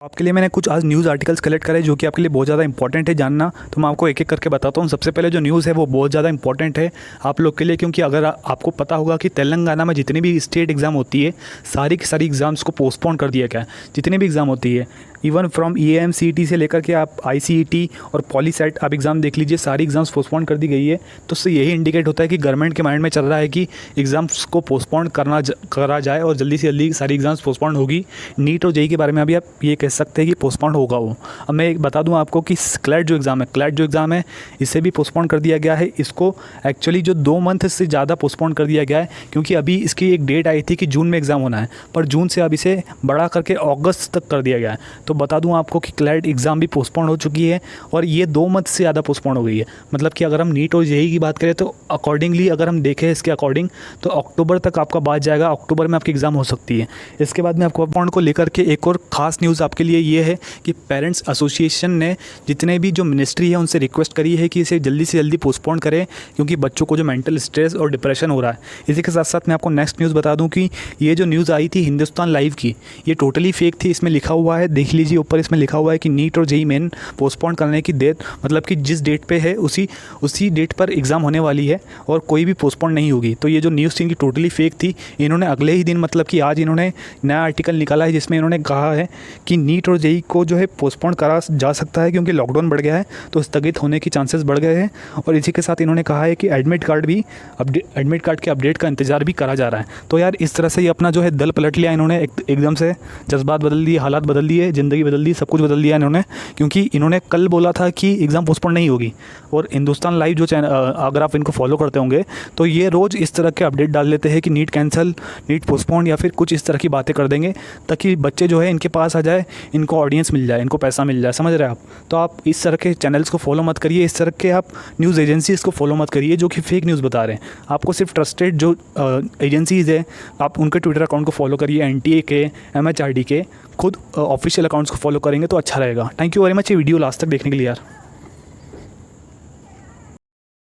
आपके लिए मैंने कुछ आज न्यूज़ आर्टिकल्स कलेक्ट करे जो कि आपके लिए बहुत ज़्यादा इंपॉर्टेंट है जानना। तो मैं आपको एक एक करके बताता हूँ। सबसे पहले जो न्यूज़ है वो बहुत ज़्यादा इंपॉर्टेंट है आप लोग के लिए, क्योंकि अगर आपको पता होगा कि तेलंगाना में जितनी भी स्टेट एग्ज़ाम होती है सारी की सारी एग्ज़ाम्स को पोस्टपोन कर दिया गया है। जितनी भी एग्ज़ाम होती है इवन फ्रॉम EAM-CET से लेकर के आप ICET और पॉलीसेट आप एग्ज़ाम देख लीजिए, सारी एग्ज़ाम्स पोस्टपोन कर दी गई है। तो उससे यही इंडिकेट होता है कि गवर्नमेंट के माइंड में चल रहा है कि एग्ज़ाम्स को पोस्टपोन करा जाए और जल्दी से जल्दी सारी एग्ज़ाम्स पोस्टपोन होगी। नीट और JEE के बारे में अभी आप ये कह सकते हैं कि पोस्टपोन होगा वो। अब मैं एक बता दूं आपको कि क्लैट जो एग्ज़ाम है इसे भी पोस्टपोन कर दिया गया है। इसको एक्चुअली जो 2 मंथ से ज़्यादा पोस्टपोन कर दिया गया है, क्योंकि अभी इसकी एक डेट आई थी कि जून में एग्ज़ाम होना है, पर जून से अब इसे बढ़ा करके अगस्त तक कर दिया गया है। तो बता दूं आपको कि क्लैट एग्ज़ाम भी पोस्टपोन हो चुकी है और ये 2 मंथ से ज़्यादा पोस्टपोन हो गई है। मतलब कि अगर हम नीट और JEE की बात करें तो अकॉर्डिंगली अगर हम देखें इसके अकॉर्डिंग तो अक्टूबर तक आपका बात जाएगा, अक्टूबर में आपकी एग्ज़ाम हो सकती है। इसके बाद में आपको पॉइंट को लेकर के एक और ख़ास न्यूज़ आपके लिए ये है कि पेरेंट्स एसोसिएशन ने जितने भी जो मिनिस्ट्री है उनसे रिक्वेस्ट करी है कि इसे जल्दी से जल्दी पोस्टपोन करें, क्योंकि बच्चों को जो मेंटल स्ट्रेस और डिप्रेशन हो रहा है। इसी के साथ साथ मैं आपको नेक्स्ट न्यूज़ बता दूं कि ये जो न्यूज़ आई थी हिंदुस्तान लाइव की, ये टोटली फेक थी। इसमें लिखा हुआ है, देख लीजिए ऊपर इसमें लिखा हुआ है कि नीट और JEE मेन पोस्टपोन करने की डेट, मतलब कि जिस डेट पे है उसी डेट पर एग्ज़ाम होने वाली है और कोई भी पोस्टपोन नहीं होगी। तो ये जो न्यूज़ थी इनकी टोटली फेक थी। इन्होंने अगले ही दिन, मतलब कि आज इन्होंने नया आर्टिकल निकाला है जिसमें इन्होंने कहा है कि नीट और JEE को जो है पोस्टपोन करा जा सकता है, क्योंकि लॉकडाउन बढ़ गया है तो स्थगित होने की चांसेस बढ़ गए हैं। और इसी के साथ इन्होंने कहा है कि एडमिट कार्ड के अपडेट का इंतज़ार भी करा जा रहा है। तो यार इस तरह से ये अपना जो है दल पलट लिया इन्होंने, एकदम से जज्बात बदल दिए, हालात बदल दिए, ज़िंदगी बदल दी, सब कुछ बदल दिया इन्होंने। क्योंकि इन्होंने कल बोला था कि एग्ज़ाम पोस्टपोन नहीं होगी, और हिंदुस्तान लाइव जो चैनल, अगर आप इनको फॉलो करते होंगे तो ये रोज़ इस तरह के अपडेट डाल देते हैं कि नीट कैंसिल, नीट पोस्टपोन या फिर कुछ इस तरह की बातें कर देंगे ताकि बच्चे जो है इनके पास आ जाए, इनको ऑडियंस मिल जाए, इनको पैसा मिल जाए। समझ रहे हैं आप? तो आप इस तरह के चैनल्स को फॉलो मत करिए, इस तरह के आप न्यूज़ एजेंसीज़ को फॉलो मत करिए जो कि फेक न्यूज़ बता रहे हैं। आपको सिर्फ ट्रस्टेड जो एजेंसीज़ है आप उनके ट्विटर अकाउंट को फॉलो करिए, NTA के, MHRD के, खुद ऑफिशियल अकाउंट्स को फॉलो करेंगे तो अच्छा रहेगा। थैंक यू वेरी मच ये वीडियो लास्ट तक देखने के लिए यार।